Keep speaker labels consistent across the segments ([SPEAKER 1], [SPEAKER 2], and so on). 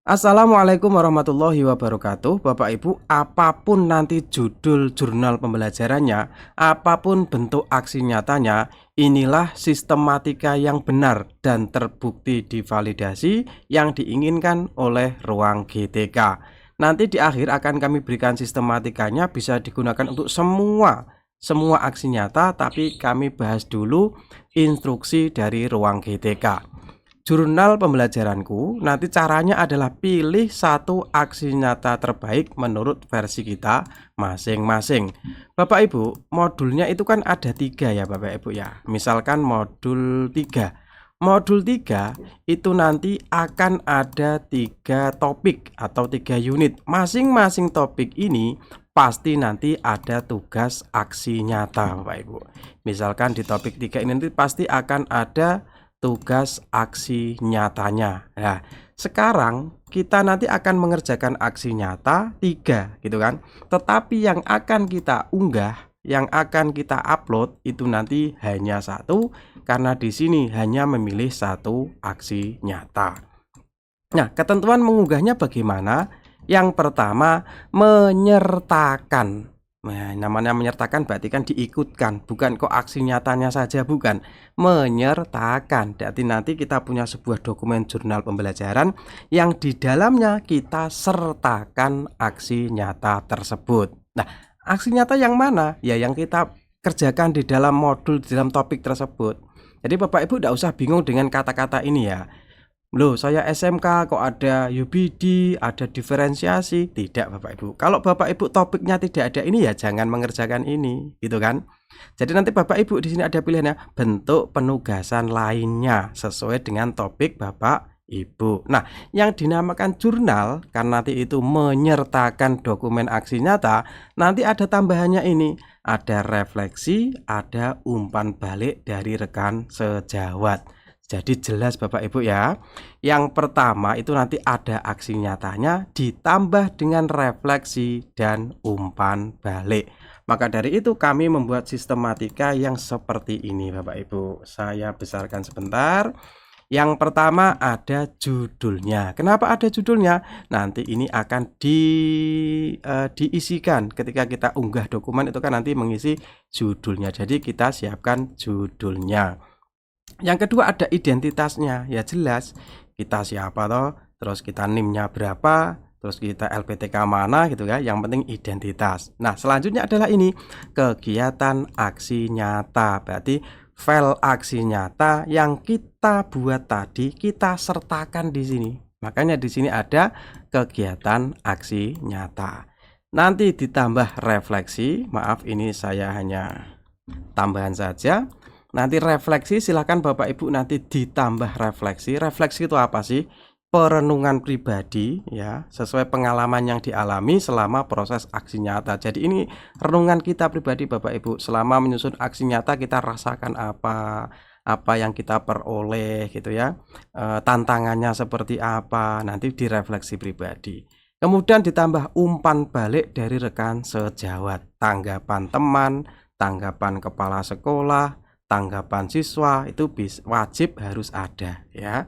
[SPEAKER 1] Assalamualaikum warahmatullahi wabarakatuh. Bapak Ibu, apapun nanti judul jurnal pembelajarannya, apapun bentuk aksi nyatanya, inilah sistematika yang benar dan terbukti divalidasi yang diinginkan oleh ruang GTK. Nanti di akhir akan kami berikan sistematikanya, bisa digunakan untuk semua aksi nyata, tapi kami bahas dulu instruksi dari ruang GTK. Jurnal pembelajaranku nanti caranya adalah pilih satu aksi nyata terbaik menurut versi kita masing-masing. Bapak Ibu, modulnya itu kan ada 3 ya Bapak Ibu ya. Misalkan modul 3. Modul 3 itu nanti akan ada 3 topik atau 3 unit. Masing-masing topik ini pasti nanti ada tugas aksi nyata Bapak Ibu. Misalkan di topik 3 ini nanti pasti akan ada tugas aksi nyatanya. Nah, sekarang kita nanti akan mengerjakan aksi nyata 3 gitu kan. Tetapi yang akan kita unggah, yang akan kita upload itu nanti hanya satu, karena di sini hanya memilih satu aksi nyata. Nah, ketentuan mengunggahnya bagaimana? Yang pertama, menyertakan. Nah, namanya menyertakan berarti kan diikutkan, bukan kok aksi nyatanya saja, bukan. Menyertakan, berarti nanti kita punya sebuah dokumen jurnal pembelajaran yang di dalamnya kita sertakan aksi nyata tersebut. Nah, aksi nyata yang mana? Ya, yang kita kerjakan di dalam modul, di dalam topik tersebut. Jadi Bapak Ibu tidak usah bingung dengan kata-kata ini ya. Loh, saya SMK kok ada UBD, ada diferensiasi? Tidak Bapak Ibu. Kalau Bapak Ibu topiknya tidak ada ini ya jangan mengerjakan ini, gitu kan? Jadi nanti Bapak Ibu di sini ada pilihannya bentuk penugasan lainnya sesuai dengan topik Bapak Ibu. Nah, yang dinamakan jurnal karena nanti itu menyertakan dokumen aksi nyata, nanti ada tambahannya ini. Ada refleksi, ada umpan balik dari rekan sejawat. Jadi jelas Bapak Ibu ya. Yang pertama itu nanti ada aksi nyatanya ditambah dengan refleksi dan umpan balik. Maka dari itu kami membuat sistematika yang seperti ini Bapak Ibu. Saya besarkan sebentar. Yang pertama ada judulnya. Kenapa ada judulnya? Nanti ini akan diisikan ketika kita unggah dokumen, itu kan nanti mengisi judulnya. Jadi kita siapkan judulnya. Yang kedua ada identitasnya, ya jelas kita siapa toh, terus kita NIM-nya berapa, terus kita LPTK mana gitu ya, yang penting identitas. Nah, selanjutnya adalah ini kegiatan aksi nyata, berarti file aksi nyata yang kita buat tadi kita sertakan di sini. Makanya di sini ada kegiatan aksi nyata. Nanti ditambah refleksi, maaf ini saya hanya tambahan saja. Nanti refleksi silahkan Bapak Ibu nanti ditambah refleksi. Refleksi itu apa sih? Perenungan pribadi ya, sesuai pengalaman yang dialami selama proses aksi nyata. Jadi ini renungan kita pribadi Bapak Ibu, selama menyusun aksi nyata kita rasakan apa yang kita peroleh gitu ya. Tantangannya seperti apa, nanti direfleksi pribadi. Kemudian ditambah umpan balik dari rekan sejawat, tanggapan teman, tanggapan kepala sekolah, tanggapan siswa itu wajib harus ada ya.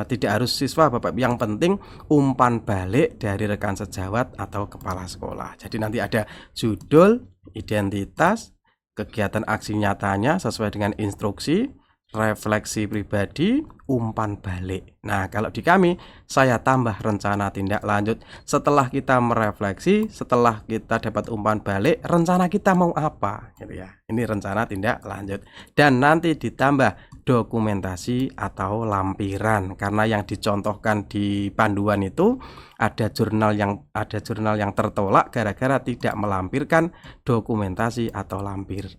[SPEAKER 1] Tidak harus siswa Bapak, yang penting umpan balik dari rekan sejawat atau kepala sekolah. Jadi nanti ada judul, identitas, kegiatan aksi nyatanya sesuai dengan instruksi, refleksi pribadi, umpan balik. Nah, kalau di kami saya tambah rencana tindak lanjut. Setelah kita merefleksi, setelah kita dapat umpan balik, rencana kita mau apa gitu ya. Ini rencana tindak lanjut. Dan nanti ditambah dokumentasi atau lampiran, karena yang dicontohkan di panduan itu ada jurnal yang tertolak gara-gara tidak melampirkan dokumentasi atau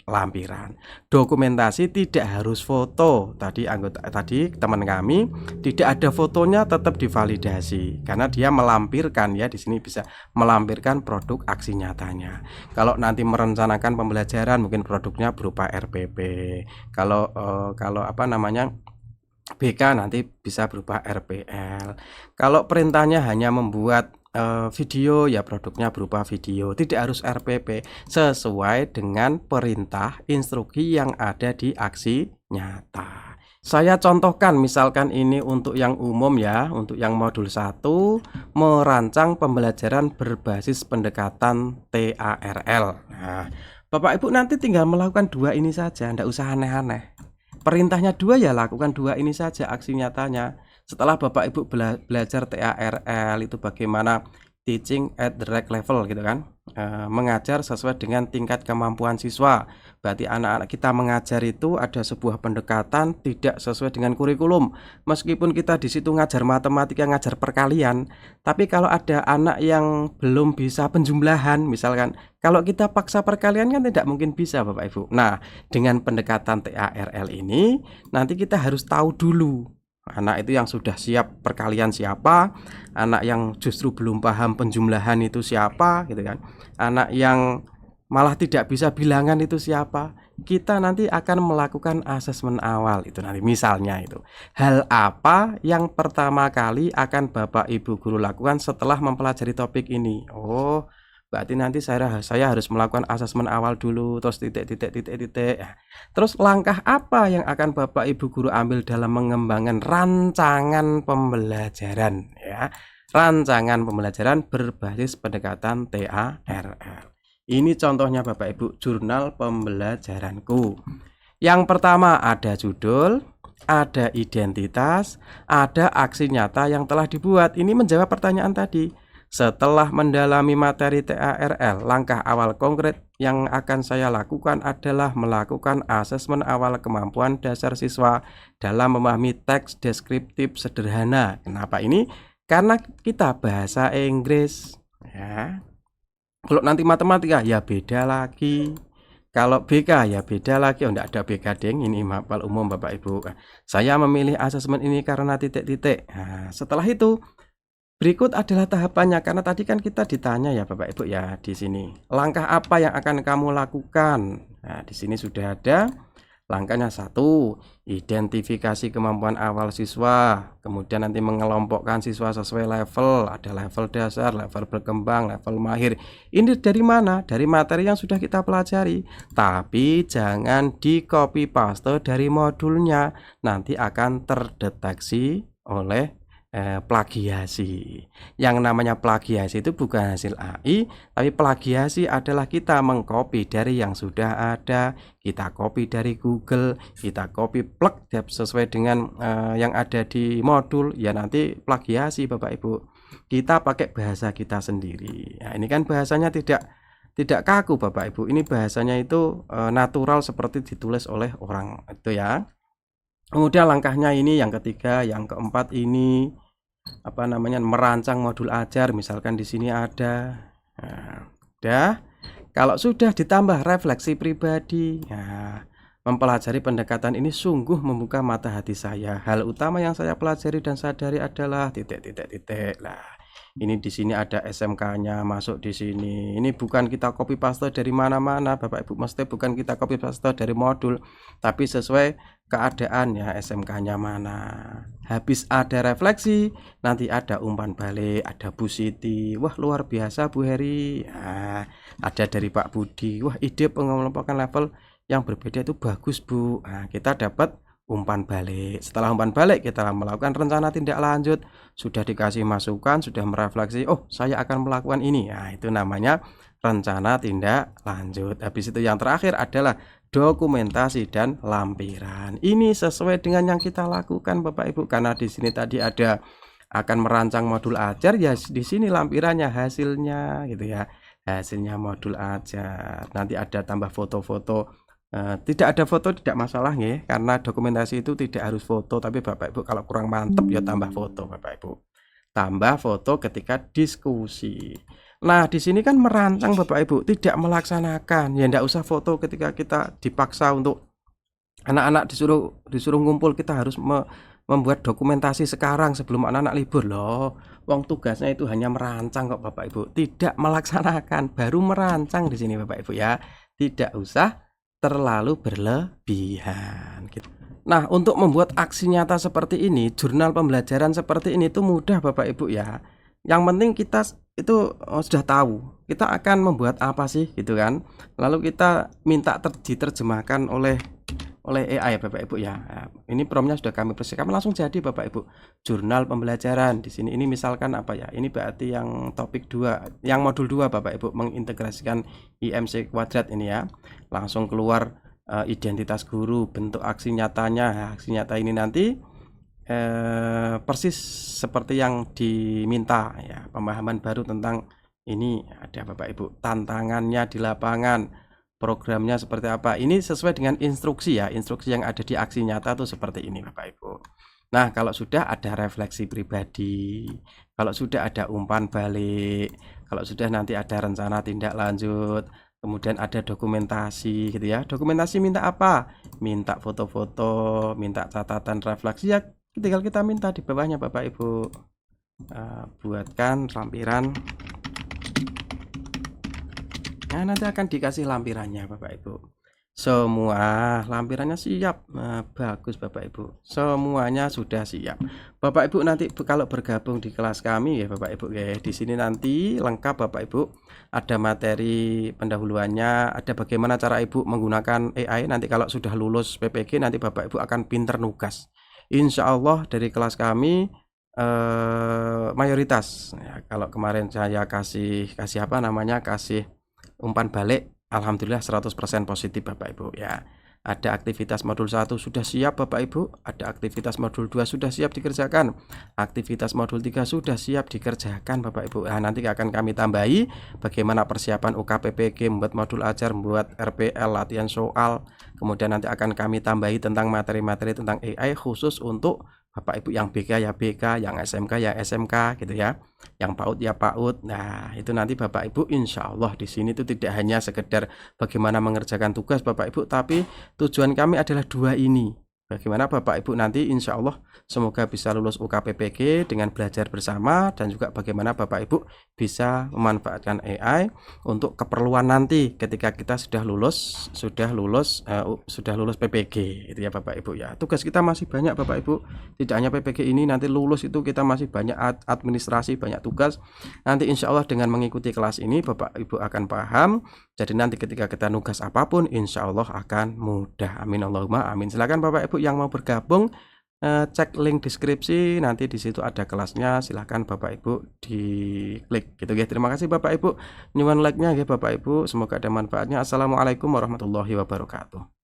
[SPEAKER 1] lampiran. Dokumentasi tidak harus foto. Tadi teman kami tidak ada fotonya tetap divalidasi karena dia melampirkan ya, di sini bisa melampirkan produk aksi nyatanya. Kalau nanti merencanakan pembelajaran mungkin produknya berupa RPP. Kalau BK nanti bisa berupa RPL. Kalau perintahnya hanya membuat video ya produknya berupa video, tidak harus RPP, sesuai dengan perintah instruksi yang ada di aksi nyata. Saya contohkan misalkan ini untuk yang umum ya, untuk yang modul 1 merancang pembelajaran berbasis pendekatan TARL. Nah, Bapak Ibu nanti tinggal melakukan 2 ini saja, enggak usah aneh-aneh. Perintahnya 2 ya lakukan 2 ini saja aksi nyatanya. Setelah Bapak Ibu belajar TARL itu bagaimana teaching at the right level gitu kan. Mengajar sesuai dengan tingkat kemampuan siswa. Berarti anak-anak kita mengajar itu ada sebuah pendekatan tidak sesuai dengan kurikulum. Meskipun kita di situ ngajar matematika, ngajar perkalian, tapi kalau ada anak yang belum bisa penjumlahan misalkan, kalau kita paksa perkalian kan tidak mungkin bisa Bapak Ibu. Nah, dengan pendekatan TARL ini nanti kita harus tahu dulu anak itu yang sudah siap perkalian siapa, anak yang justru belum paham penjumlahan itu siapa gitu kan. Anak yang malah tidak bisa bilangan itu siapa. Kita nanti akan melakukan asesmen awal itu nanti misalnya itu. Hal apa yang pertama kali akan Bapak Ibu guru lakukan setelah mempelajari topik ini? Oh, berarti nanti saya harus melakukan asesmen awal dulu, terus titik. Terus langkah apa yang akan Bapak Ibu guru ambil dalam mengembangkan rancangan pembelajaran ya? Rancangan pembelajaran berbasis pendekatan TARL. Ini contohnya Bapak Ibu, jurnal pembelajaranku. Yang pertama ada judul, ada identitas, ada aksi nyata yang telah dibuat. Ini menjawab pertanyaan tadi. Setelah mendalami materi TARL, langkah awal konkret yang akan saya lakukan adalah melakukan asesmen awal kemampuan dasar siswa dalam memahami teks deskriptif sederhana. Kenapa ini? Karena kita bahasa Inggris ya. Kalau nanti matematika ya beda lagi. Kalau BK ya beda lagi. Oh, enggak ada BK deng, ini mapel umum Bapak Ibu. Saya memilih asesmen ini karena titik-titik. Nah, setelah itu berikut adalah tahapannya, karena tadi kan kita ditanya ya Bapak Ibu ya di sini. Langkah apa yang akan kamu lakukan? Nah, di sini sudah ada langkahnya. 1, identifikasi kemampuan awal siswa. Kemudian nanti mengelompokkan siswa sesuai level. Ada level dasar, level berkembang, level mahir. Ini dari mana? Dari materi yang sudah kita pelajari. Tapi jangan di copy paste dari modulnya. Nanti akan terdeteksi oleh plagiasi. Yang namanya plagiasi itu bukan hasil AI, tapi plagiasi adalah kita mengcopy dari yang sudah ada, kita copy dari Google, kita copy plug sesuai dengan yang ada di modul, ya nanti plagiasi Bapak Ibu. Kita pakai bahasa kita sendiri. Nah, ini kan bahasanya tidak kaku Bapak Ibu. Ini bahasanya itu natural seperti ditulis oleh orang itu ya. Kemudian langkahnya ini yang ketiga, yang keempat ini apa namanya, merancang modul ajar. Misalkan di sini ada. Nah, udah. Kalau sudah ditambah refleksi pribadi. Nah, mempelajari pendekatan ini sungguh membuka mata hati saya. Hal utama yang saya pelajari dan sadari adalah titik. Lah, ini di sini ada SMK-nya masuk di sini. Ini bukan kita copy paste dari mana-mana, Bapak Ibu. Mesti bukan kita copy paste dari modul, tapi sesuai keadaan ya, SMK-nya mana. Habis ada refleksi, nanti ada umpan balik, ada Bu Siti. Wah, luar biasa Bu Heri. Nah, ada dari Pak Budi. Wah, ide pengelompokan level yang berbeda itu bagus Bu. Nah, kita dapat umpan balik. Setelah umpan balik kita melakukan rencana tindak lanjut. Sudah dikasih masukan, sudah merefleksi, oh saya akan melakukan ini. Nah, itu namanya rencana tindak lanjut. Habis itu yang terakhir adalah dokumentasi dan lampiran. Ini sesuai dengan yang kita lakukan Bapak Ibu, karena di sini tadi ada akan merancang modul ajar, ya di sini lampirannya hasilnya gitu ya. Hasilnya modul ajar. Nanti ada tambah foto-foto. Tidak ada foto tidak masalah ya, karena dokumentasi itu tidak harus foto, tapi Bapak Ibu kalau kurang mantep ya tambah foto Bapak Ibu. Tambah foto ketika diskusi. Nah, di sini kan merancang Bapak Ibu, tidak melaksanakan. Ya enggak usah foto ketika kita dipaksa untuk anak-anak disuruh ngumpul, kita harus membuat dokumentasi sekarang sebelum anak-anak libur loh. Wong tugasnya itu hanya merancang kok Bapak Ibu, tidak melaksanakan, baru merancang di sini Bapak Ibu ya. Tidak usah terlalu berlebihan gitu. Nah, untuk membuat aksi nyata seperti ini, jurnal pembelajaran seperti ini itu mudah Bapak Ibu ya. Yang penting kita itu sudah tahu kita akan membuat apa sih gitu kan. Lalu kita minta diterjemahkan oleh oleh AI Bapak Ibu ya. Nah, ini promnya sudah kami persiapkan langsung jadi Bapak Ibu. Jurnal pembelajaran di sini ini misalkan apa ya? Ini berarti yang topik 2, yang modul 2 Bapak Ibu mengintegrasikan IMC kuadrat ini ya. Langsung keluar identitas guru, bentuk aksi nyatanya. Nah, aksi nyata ini nanti persis seperti yang diminta ya, pemahaman baru tentang ini ada Bapak Ibu, tantangannya di lapangan, programnya seperti apa. Ini sesuai dengan instruksi ya, instruksi yang ada di aksi nyata tuh seperti ini Bapak Ibu. Nah, kalau sudah ada refleksi pribadi, kalau sudah ada umpan balik, kalau sudah nanti ada rencana tindak lanjut, kemudian ada dokumentasi gitu ya. Dokumentasi minta apa? Minta foto-foto, minta catatan refleksi ya, tinggal kita minta di bawahnya Bapak Ibu. Buatkan lampiran. Nah, nanti akan dikasih lampirannya Bapak Ibu. Semua lampirannya siap. Nah, bagus Bapak Ibu. Semuanya sudah siap. Bapak Ibu nanti kalau bergabung di kelas kami ya Bapak Ibu ya. Di sini nanti lengkap Bapak Ibu. Ada materi pendahuluannya, ada bagaimana cara Ibu menggunakan AI. Nanti kalau sudah lulus PPG nanti Bapak Ibu akan pinter nugas. Insya Allah dari kelas kami mayoritas ya, kalau kemarin saya kasih apa namanya, kasih umpan balik, alhamdulillah 100% positif Bapak Ibu ya. Ada aktivitas modul 1 sudah siap Bapak Ibu, ada aktivitas modul 2 sudah siap dikerjakan, aktivitas modul 3 sudah siap dikerjakan Bapak Ibu. Nah, nanti akan kami tambahi bagaimana persiapan UKPPG, membuat modul ajar, membuat RPL, latihan soal. Kemudian nanti akan kami tambahi tentang materi-materi tentang AI khusus untuk Bapak Ibu yang BK ya BK, yang SMK ya SMK gitu ya, yang PAUD ya PAUD. Nah, itu nanti Bapak Ibu insya Allah di sini itu tidak hanya sekedar bagaimana mengerjakan tugas Bapak Ibu, tapi tujuan kami adalah 2 ini. Bagaimana Bapak Ibu nanti insya Allah semoga bisa lulus UKPPG dengan belajar bersama, dan juga bagaimana Bapak Ibu bisa memanfaatkan AI untuk keperluan nanti ketika kita sudah lulus PPG itu ya Bapak Ibu ya. Tugas kita masih banyak Bapak Ibu, tidak hanya PPG ini, nanti lulus itu kita masih banyak administrasi, banyak tugas. Nanti insya Allah dengan mengikuti kelas ini Bapak Ibu akan paham. Jadi nanti ketika kita nugas apapun insya Allah akan mudah. Amin Allahumma amin. Silakan Bapak Ibu yang mau bergabung, cek link deskripsi, nanti di situ ada kelasnya, silahkan Bapak Ibu diklik gitu ya. Terima kasih Bapak Ibu, nyuwun like-nya ya Bapak Ibu, semoga ada manfaatnya. Assalamualaikum warahmatullahi wabarakatuh.